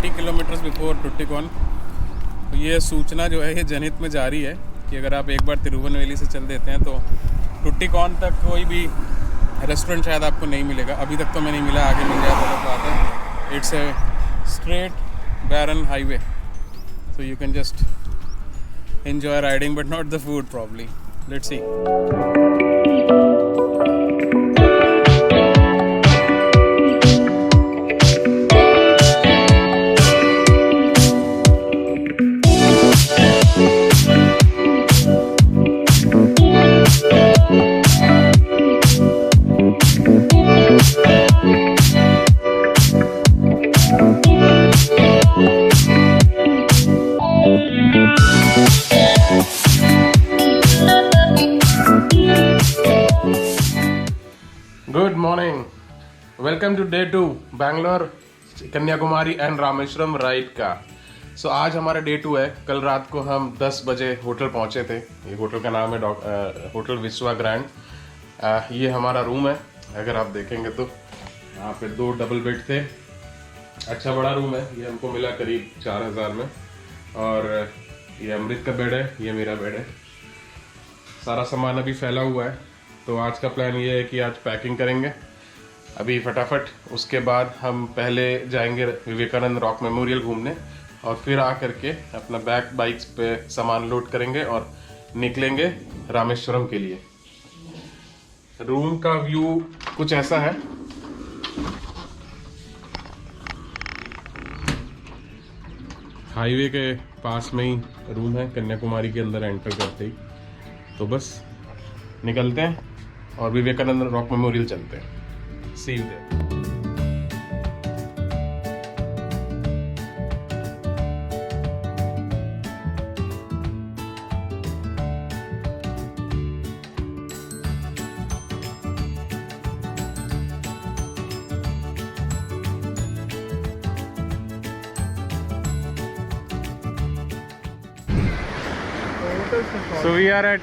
20 kilometres before टुट्टिकोन। तो ये सूचना जो है ये जनहित में जारी है कि अगर आप एक बार तिरुवनवेली से चल देते हैं तो टुट्टिकोन तक कोई भी रेस्टोरेंट शायद आपको नहीं मिलेगा। अभी तक तो मैं नहीं मिला, आगे मिल जाए तो अलग बात है। It's a straight barren highway, so you can just enjoy riding but not the food probably. Let's see. Good morning. Welcome to day 2 Bangalore, Kanyakumari and Rameswaram ride का। सो आज हमारा डे 2 है। कल रात को हम 10 बजे होटल पहुंचे थे। ये होटल का नाम है होटल विश्वा ग्रैंड। ये हमारा रूम है। अगर आप देखेंगे तो यहाँ पे 2 डबल बेड थे। अच्छा बड़ा रूम है। ये हमको मिला करीब 4000 में। और ये अमृत का बेड है, ये मेरा बेड है। सारा सामान अभी फैला हुआ है। तो आज का प्लान ये है कि आज पैकिंग करेंगे अभी फटाफट। उसके बाद हम पहले जाएंगे विवेकानंद रॉक मेमोरियल घूमने और फिर आकर के अपना बाइक्स पे सामान लोड करेंगे और निकलेंगे रामेश्वरम के लिए। रूम का व्यू कुछ ऐसा है। हाईवे के पास में ही रूम है, कन्याकुमारी के अंदर एंटर करते ही। तो बस निकलते हैं और विवेकानंद रॉक मेमोरियल चलते हैं। See you there. So we are at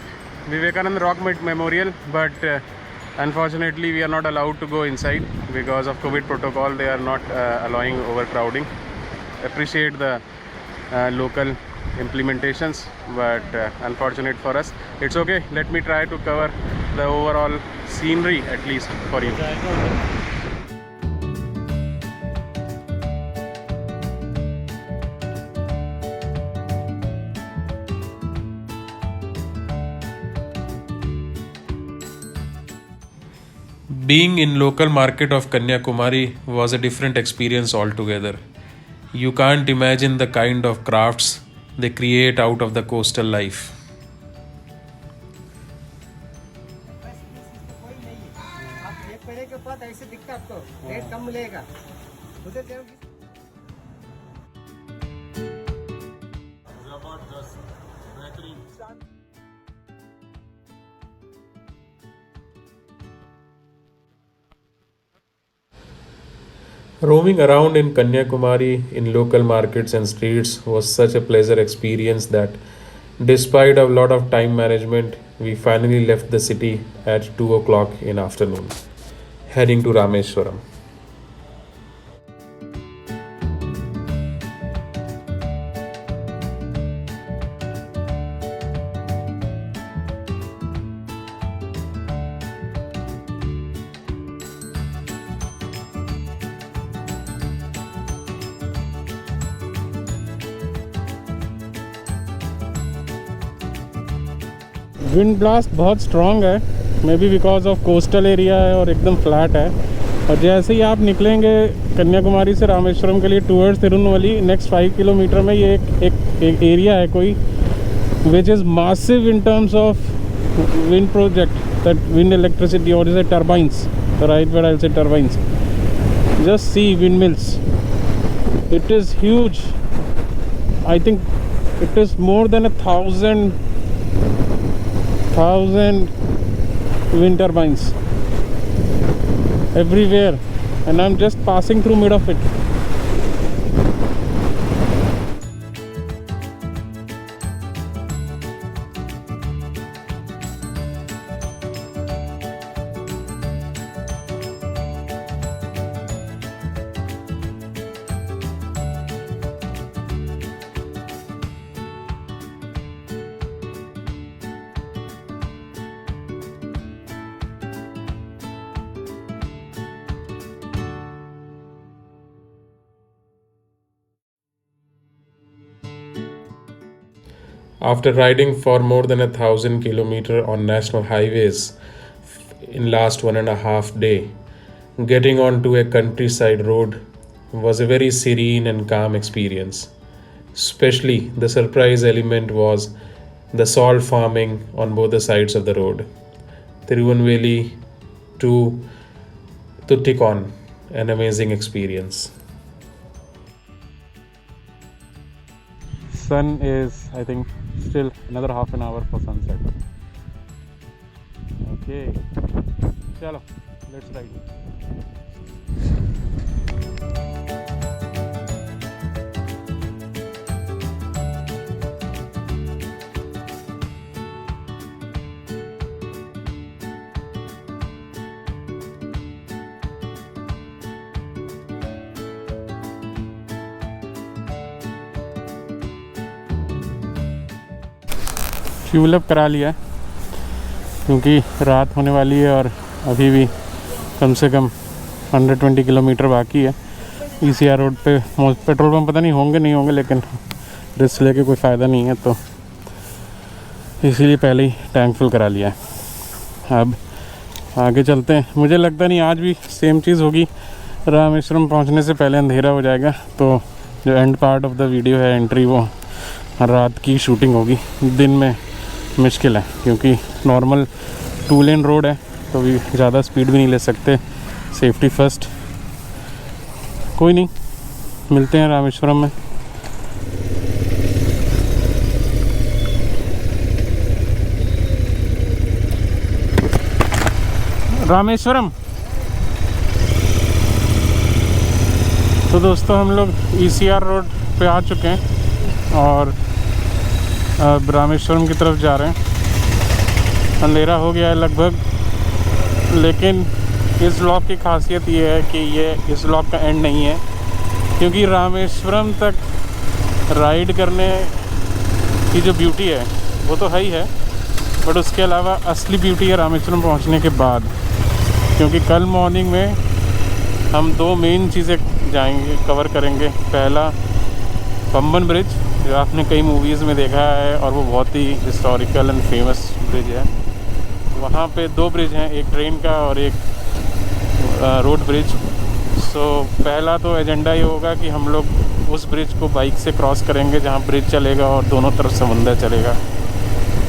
Vivekanand Rock Memorial, but unfortunately we are not allowed to go inside because of COVID protocol. They are not allowing overcrowding. Appreciate the local implementations, but unfortunate for us. It's okay. Let me try to cover the overall scenery at least for you. Being in local market of Kanyakumari was a different experience altogether. You can't imagine the kind of crafts they create out of the coastal life. Roaming around in Kanyakumari in local markets and streets was such a pleasure experience that despite a lot of time management, we finally left the city at 2 o'clock in afternoon, heading to Rameswaram. Wind blast बहुत strong है, may be because of coastal area है और एकदम flat है। और जैसे ही आप निकलेंगे कन्याकुमारी से रामेश्वरम के लिए टूवर्ड्स तिरुवनवली, नेक्स्ट 5 किलोमीटर में ये एक एरिया है कोई which is massive in terms of wind project, that wind electricity और is turbines, right where I say turbines. Just see wind mills, it is huge. I think it is more than 1,000 wind turbines everywhere, and I'm just passing through mid of it. After riding for more than 1,000 kilometers on national highways in last 1.5 days, getting onto a countryside road was a very serene and calm experience. Especially the surprise element was the salt farming on both the sides of the road. Tirunelveli to Tuticorin, an amazing experience. Sun is, I think, still another half an hour for sunset. Okay, chalo, let's ride. Fuel up करा लिया है क्योंकि रात होने वाली है और अभी भी कम से कम 120 किलोमीटर बाकी है। ECR रोड पे पेट्रोल पंप पता नहीं होंगे लेकिन रिस्क लेके कोई फ़ायदा नहीं है, तो इसीलिए पहले ही टैंक फुल करा लिया है। अब आगे चलते हैं। मुझे लगता नहीं आज भी सेम चीज़ होगी, रामेश्वरम पहुंचने से पहले अंधेरा हो जाएगा, तो जो and part of the video है एंट्री, वो रात की शूटिंग होगी। दिन में मुश्किल है क्योंकि नॉर्मल 2 लेन रोड है, तो भी ज़्यादा स्पीड भी नहीं ले सकते, सेफ्टी फर्स्ट। कोई नहीं, मिलते हैं रामेश्वरम में। रामेश्वरम तो दोस्तों हम लोग ECR रोड पे आ चुके हैं और अब रामेश्वरम की तरफ जा रहे हैं। अंधेरा हो गया है लगभग, लेकिन इस ब्लॉग की खासियत ये है कि ये इस ब्लॉग का एंड नहीं है, क्योंकि रामेश्वरम तक राइड करने की जो ब्यूटी है वो तो है ही है, बट उसके अलावा असली ब्यूटी है रामेश्वरम पहुंचने के बाद। क्योंकि कल मॉर्निंग में हम 2 मेन चीज़ें कवर करेंगे। पहला पंबन ब्रिज, जो आपने कई मूवीज़ में देखा है और वो बहुत ही हिस्टोरिकल एंड फेमस ब्रिज है। वहाँ पे 2 ब्रिज हैं, एक ट्रेन का और एक रोड ब्रिज। सो पहला तो एजेंडा ये होगा कि हम लोग उस ब्रिज को बाइक से क्रॉस करेंगे जहाँ ब्रिज चलेगा और दोनों तरफ समुंदर चलेगा,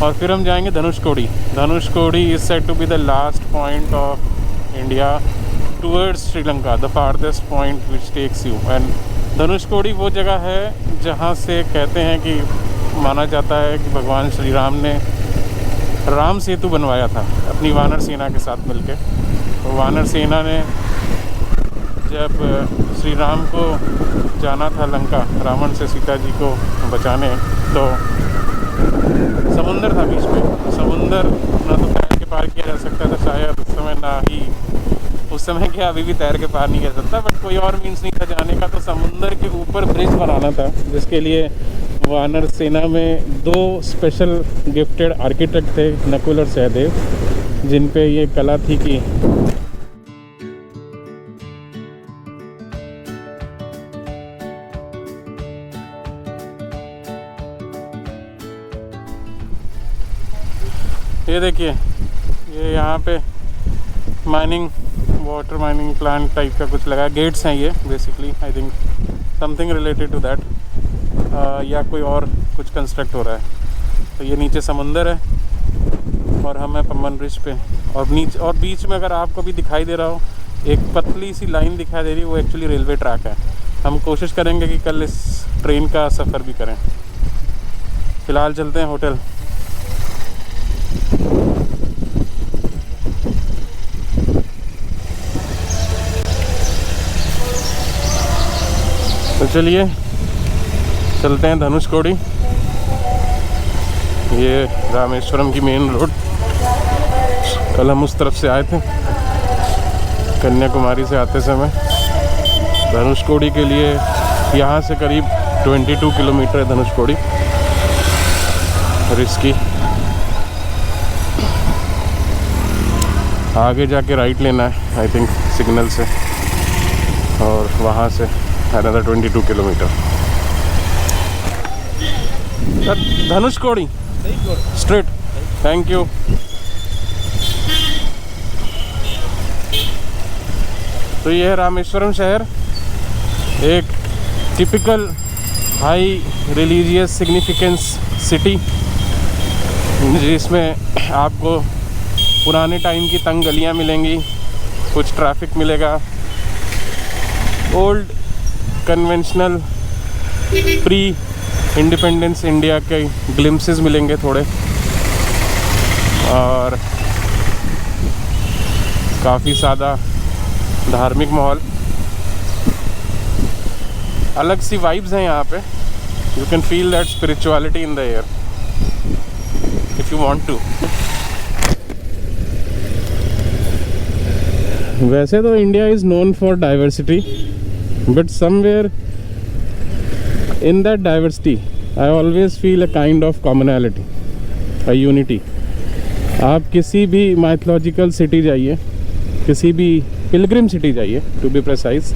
और फिर हम जाएंगे Dhanushkodi. Dhanushkodi is said to be the last point of India towards Sri Lanka, the farthest point which takes you. And Dhanushkodi वो जगह है जहाँ से कहते हैं कि माना जाता है कि भगवान श्री राम ने राम सेतु बनवाया था अपनी वानर सेना के साथ मिलकर। तो वानर सेना ने जब श्री राम को जाना था लंका, रावण से सीता जी को बचाने, तो समुंदर था बीच में। समुंदर ना तो तैर के पार किया जा सकता था शायद उस समय, ना ही उस समय क्या अभी भी तैर के पार नहीं किया सकता, बट कोई और मीन्स नहीं था जाने का। तो समुंदर के ऊपर ब्रिज बनाना था, जिसके लिए वानर सेना में 2 स्पेशल गिफ्टेड आर्किटेक्ट थे, नकुल और सहदेव, जिन पे ये कला थी कि ये देखिए, ये यहाँ पे mining, water mining plant type का कुछ लगा। गेट्स हैं ये basically, I think something related to that, या कोई और कुछ कंस्ट्रक्ट हो रहा है। तो ये नीचे समुंदर है और हम हैं पंबन ब्रिज पे, और नीचे और बीच में अगर आपको भी दिखाई दे रहा हो एक पतली सी लाइन दिखाई दे रही है, वो एक्चुअली रेलवे ट्रैक है। हम कोशिश करेंगे कि कल इस ट्रेन का सफ़र भी करें। फ़िलहाल चलते हैं होटल। तो चलिए चलते हैं धनुषकोडी, ये रामेश्वरम की मेन रोड। कल हम उस तरफ से आए थे कन्याकुमारी से आते समय। धनुषकोडी के लिए यहाँ से करीब 22 किलोमीटर है धनुषकोडी। रिस्की, आगे जाके राइट लेना है आई थिंक सिग्नल से, और वहाँ से another 22 kilometre. Dhanushkodi straight, thank you. तो ये है रामेश्वरम शहर, एक typical high religious significance city, जिसमें आपको पुराने टाइम की तंग गलियां मिलेंगी, कुछ ट्रैफिक मिलेगा, old conventional pre independence India के ग्लिम्सेस मिलेंगे थोड़े, और काफ़ी सादा धार्मिक माहौल, अलग सी वाइब्स हैं यहाँ पे। You can feel that spirituality in the air if you want to. वैसे तो India is known for diversity, but somewhere in that diversity I always feel a kind of commonality, a unity. आप किसी भी mythological city जाइए, किसी भी pilgrim city जाइए to be precise,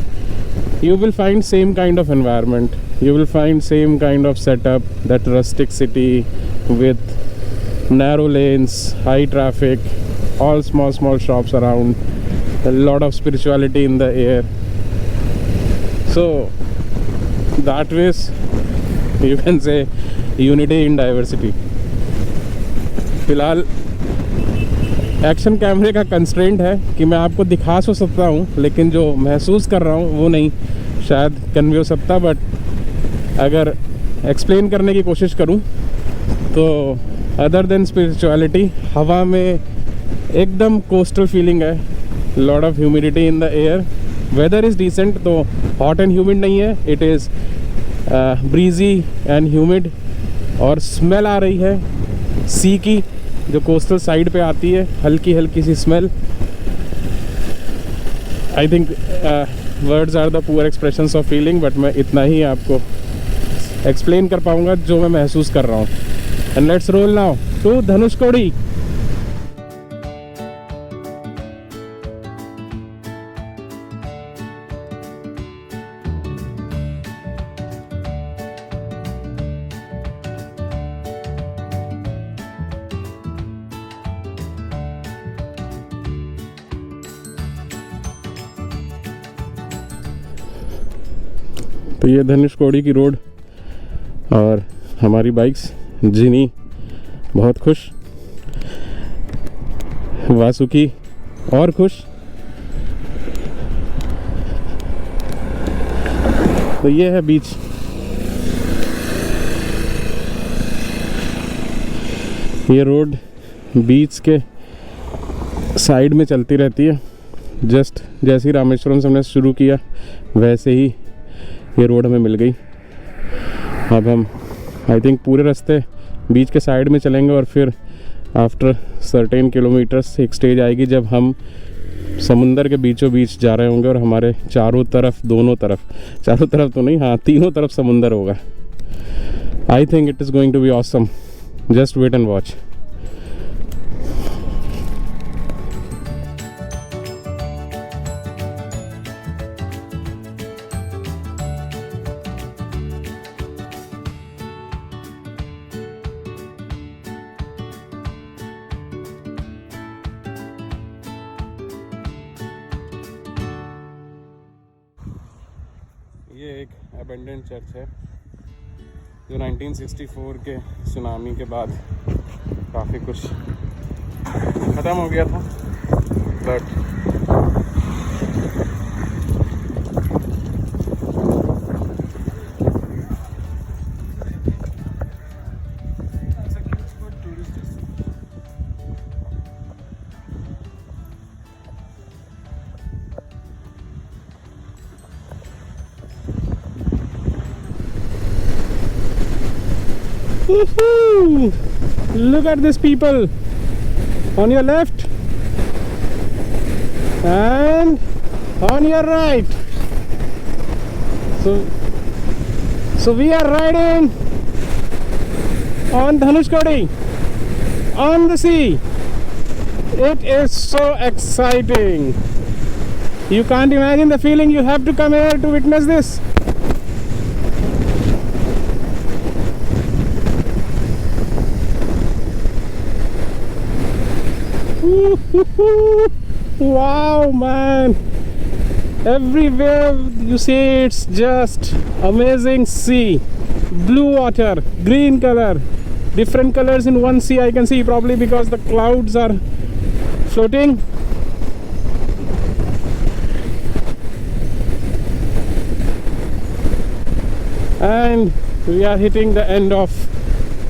you will find same kind of environment, you will find same kind of setup, that rustic city with narrow lanes, high traffic, all small shops around, a lot of spirituality in the air. So that ways you can say unity in diversity. फिलहाल action कैमरे का constraint है कि मैं आपको दिखा तो सकता हूँ, लेकिन जो महसूस कर रहा हूँ वो नहीं शायद कन्वे हो सकता। बट अगर एक्सप्लेन करने की कोशिश करूँ तो अदर देन स्पिरिचुअलिटी, हवा में एकदम कोस्टल फीलिंग है, lot of humidity in the air, weather is decent, तो हॉट एंड ह्यूमिड नहीं है, it is breezy and humid, और स्मेल आ रही है सी की, जो कोस्टल साइड पे आती है, हल्की हल्की सी smell. I think words are the poor expressions of feeling, but मैं इतना ही आपको एक्सप्लेन कर पाऊंगा जो मैं महसूस कर रहा हूँ। And let's roll now to Dhanushkodi. तो ये धनुषकोडी की रोड, और हमारी बाइक्स, जिनी बहुत खुश, वासुकी और खुश। तो ये है बीच, ये रोड बीच के साइड में चलती रहती है। जस्ट जैसे ही रामेश्वरम से हमने शुरू किया वैसे ही ये रोड हमें मिल गई। अब हम आई थिंक पूरे रास्ते बीच के साइड में चलेंगे, और फिर आफ्टर सर्टेन किलोमीटर्स एक स्टेज आएगी जब हम समुंदर के बीचों बीच जा रहे होंगे, और हमारे चारों तरफ, दोनों तरफ, चारों तरफ तो नहीं, हाँ तीनों तरफ समुंदर होगा। I think it is going to be awesome, just wait and watch. ये एक अबेंडेंट चर्च है जो 1964 के सुनामी के बाद काफ़ी कुछ ख़त्म हो गया था, but Woohoo! Look at these people on your left and on your right. So we are riding on Dhanushkodi on the sea. It is so exciting. You can't imagine the feeling. You have to come here to witness this. Wow, man! Everywhere you see, it's just amazing sea. Blue water, green color, different colors in one sea. I can see probably because the clouds are floating. And we are hitting the end of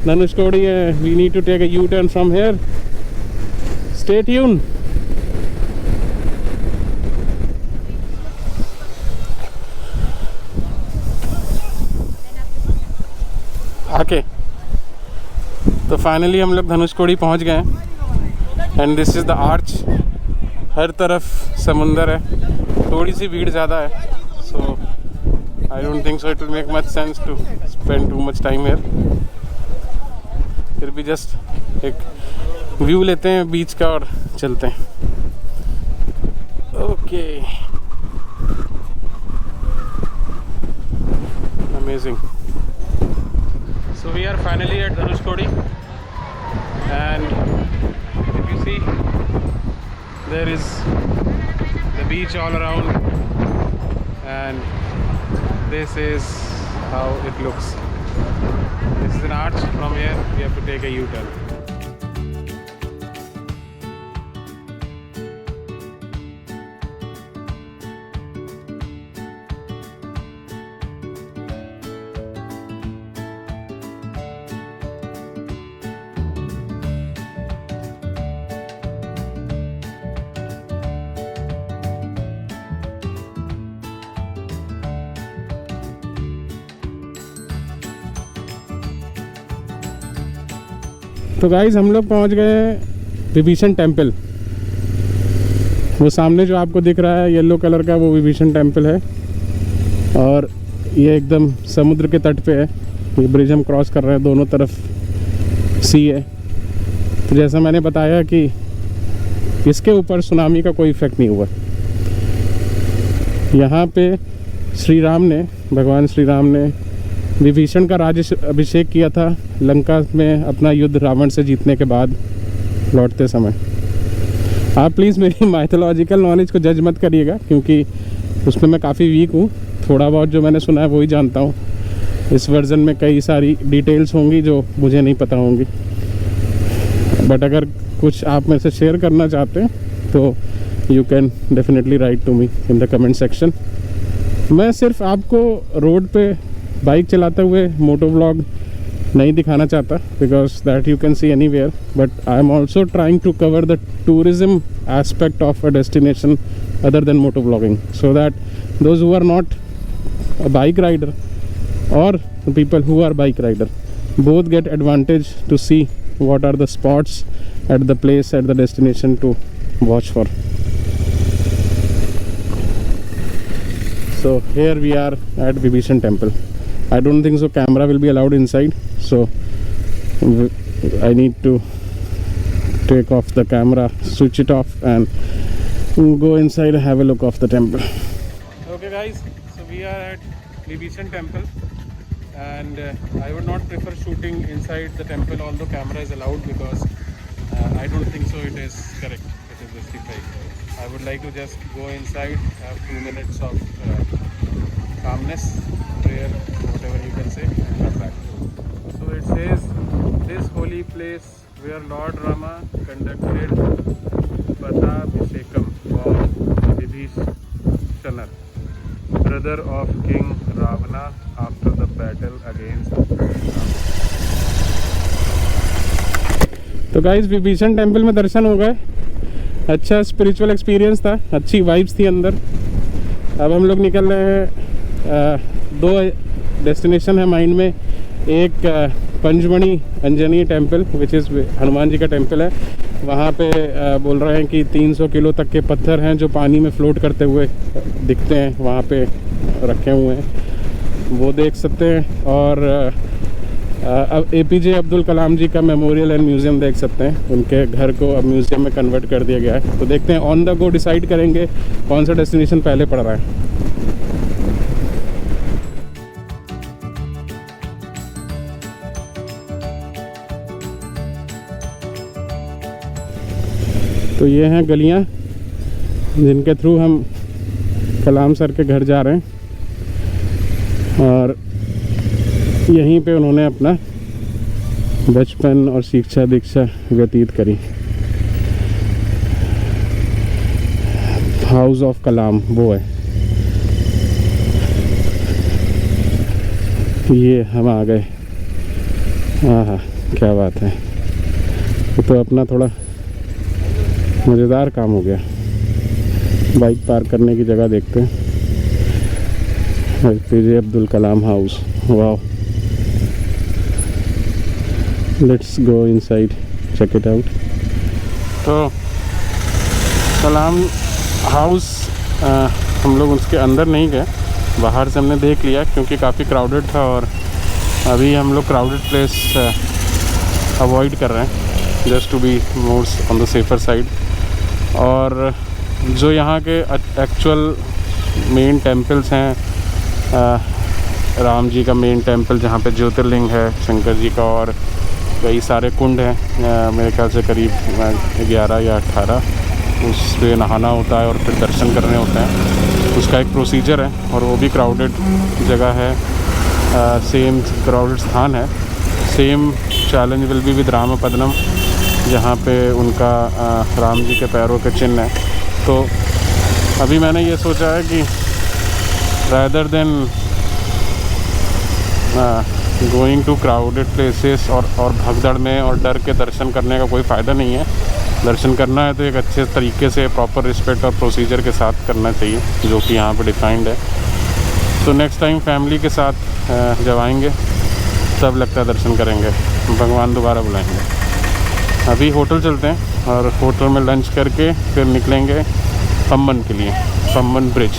Dhanushkodi. We need to take a U-turn from here. Stay tuned. Okay. तो finally हम लोग धनुषकोडी पहुंच गए हैं and this is the arch. हर तरफ समुंदर है, थोड़ी सी भीड़ ज़्यादा है, so I don't think so it will make much sense to spend too much time here. फिर भी जस्ट एक व्यू लेते हैं बीच का और चलते हैं. Okay, amazing. So we are finally at Dhanushkodi, and if you see, there is the beach all around, and this is how it looks. This is an arch. From here we have to take a U-turn. तो guys हम लोग पहुंच गए Vibhishan temple. वो सामने जो आपको दिख रहा है येलो कलर का, वो विभीषण टेम्पल है. और ये एकदम समुद्र के तट पे है. ये ब्रिज हम क्रॉस कर रहे हैं, दोनों तरफ सी है. तो जैसा मैंने बताया कि इसके ऊपर सुनामी का कोई इफेक्ट नहीं हुआ. यहाँ पे भगवान श्री राम ने विभीषण का राज्य अभिषेक किया था लंका में अपना युद्ध रावण से जीतने के बाद लौटते समय. आप प्लीज़ मेरी माइथोलॉजिकल नॉलेज को जज मत करिएगा, क्योंकि उसमें मैं काफ़ी वीक हूँ. थोड़ा बहुत जो मैंने सुना है वही जानता हूँ. इस वर्जन में कई सारी डिटेल्स होंगी जो मुझे नहीं पता होंगी. बट अगर कुछ आप मेरे से शेयर करना चाहते हैं तो you can definitely write to me in the comment section. मैं सिर्फ आपको रोड पे बाइक चलाते हुए मोटो व्लॉग नहीं दिखाना चाहता, because that you can see anywhere. But I am also trying to cover the tourism aspect of a destination other than moto vlogging, so that those who are not a bike rider or the people who are bike rider both get advantage to see what are the spots at the place, at the destination to watch for. So here we are at Vibhishan temple. I don't think so camera will be allowed inside, so I need to take off the camera, switch it off and go inside and have a look of the temple. Okay guys, so we are at Vibhishan temple. And I would not prefer shooting inside the temple, although camera is allowed, because I don't think so it is correct, it is justified. I would like to just go inside, have 2 minutes of calmness, prayer, whatever you can say, and come back. So it says, this holy place where Lord Rama conducted Patabhishekam for Vibhishana, brother of King Ravana, after the battle against Ravana. तो guys Vibhishan temple में दर्शन हो गए. अच्छा spiritual experience था, अच्छी vibes थी अंदर. अब हम लोग निकल रहे हैं. 2 डेस्टिनेशन है माइंड में. एक Panchmani Anjani temple which is Hanuman ji का टेम्पल है. वहाँ पे बोल रहे हैं कि 300 किलो तक के पत्थर हैं जो पानी में फ्लोट करते हुए दिखते हैं, वहाँ पे रखे हुए हैं, वो देख सकते हैं. और अब APJ अब्दुल कलाम जी का मेमोरियल एंड म्यूज़ियम देख सकते हैं. उनके घर को अब म्यूज़ियम में कन्वर्ट कर दिया गया है. तो देखते हैं, ऑन द गो डिसाइड करेंगे कौन सा डेस्टिनेशन पहले पड़ रहा है. तो ये हैं गलियां जिनके थ्रू हम कलाम सर के घर जा रहे हैं, और यहीं पे उन्होंने अपना बचपन और शिक्षा दीक्षा व्यतीत करी। हाउस ऑफ कलाम वो है। ये हम आ गए। हाँ, क्या बात है। तो अपना थोड़ा मज़ेदार काम हो गया। बाइक पार्क करने की जगह देखते हैं। APJ Abdul Kalam house. वाह, let's go inside, check it out. तो कलाम हाउस हम लोग उसके अंदर नहीं गए, बाहर से हमने देख लिया क्योंकि काफ़ी क्राउडेड था, और अभी हम लोग क्राउडेड प्लेस अवॉइड कर रहे हैं just to be more on the safer side. और जो यहाँ के एक्चुअल मेन टेम्पल्स हैं, राम जी का मेन टेम्पल जहाँ पे ज्योतिर्लिंग है शंकर जी का, और कई सारे कुंड हैं, मेरे ख्याल से करीब 11 या 18, उस पर नहाना होता है और फिर दर्शन करने होते हैं। उसका एक प्रोसीजर है, और वो भी क्राउडेड जगह है, सेम क्राउडेड स्थान है। Same challenge will be with रामपदनम, जहाँ पे उनका राम जी के पैरों के चिन्ह है। तो अभी मैंने ये सोचा है कि rather than going to crowded places और भगदड़ में और डर के दर्शन करने का कोई फ़ायदा नहीं है। दर्शन करना है तो एक अच्छे तरीके से प्रॉपर रिस्पेक्ट और प्रोसीजर के साथ करना चाहिए, जो कि यहाँ पे डिफाइंड है। तो नेक्स्ट टाइम फैमिली के साथ जब आएंगे तब लगता है दर्शन करेंगे, भगवान दोबारा बुलाएंगे। अभी होटल चलते हैं और होटल में लंच करके फिर निकलेंगे पम्बन के लिए, पम्बन ब्रिज।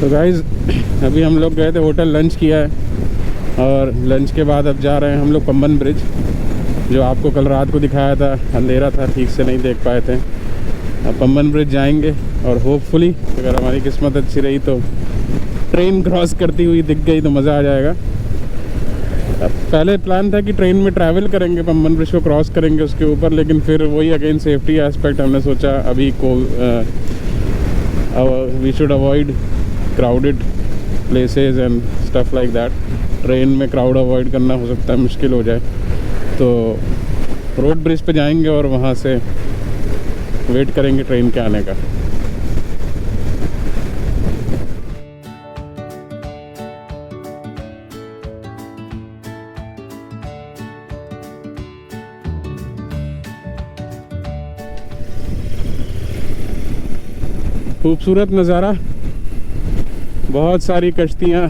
तो गाइज़ अभी हम लोग गए थे होटल, लंच किया है, और लंच के बाद अब जा रहे हैं हम लोग पम्बन ब्रिज, जो आपको कल रात को दिखाया था। अंधेरा था, ठीक से नहीं देख पाए थे। अब पम्बन ब्रिज जाएंगे और होपफुली अगर हमारी किस्मत अच्छी रही तो ट्रेन क्रॉस करती हुई दिख गई तो मज़ा आ जाएगा। अब पहले प्लान था कि ट्रेन में ट्रैवल करेंगे, पम्बन ब्रिज को क्रॉस करेंगे उसके ऊपर, लेकिन फिर वही अगेन सेफ्टी एस्पेक्ट हमने सोचा अभी को we should avoid crowded places and stuff like that. Train में क्राउड अवॉइड करना हो सकता है मुश्किल हो जाए, तो रोड ब्रिज पे जाएंगे और वहाँ से वेट करेंगे ट्रेन के आने का। खूबसूरत नज़ारा, बहुत सारी कश्तियाँ,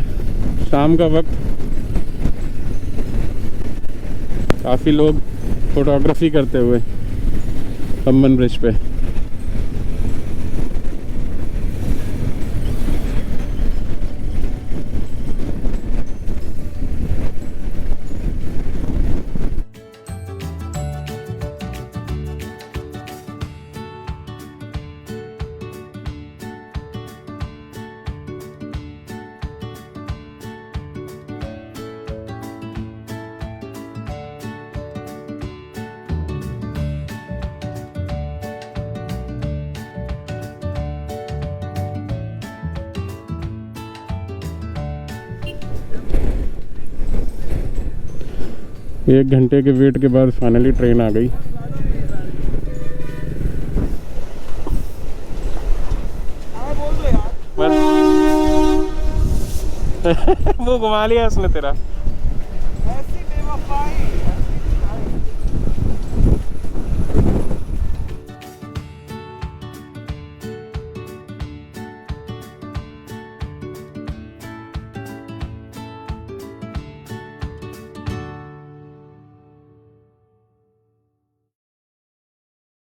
शाम का वक्त, काफ़ी लोग फोटोग्राफी करते हुए पम्बन ब्रिज पे। एक घंटे के वेट के बाद फाइनली ट्रेन आ गई। वो घुमा लिया उसने तेरा। ऐसी बेवफाई।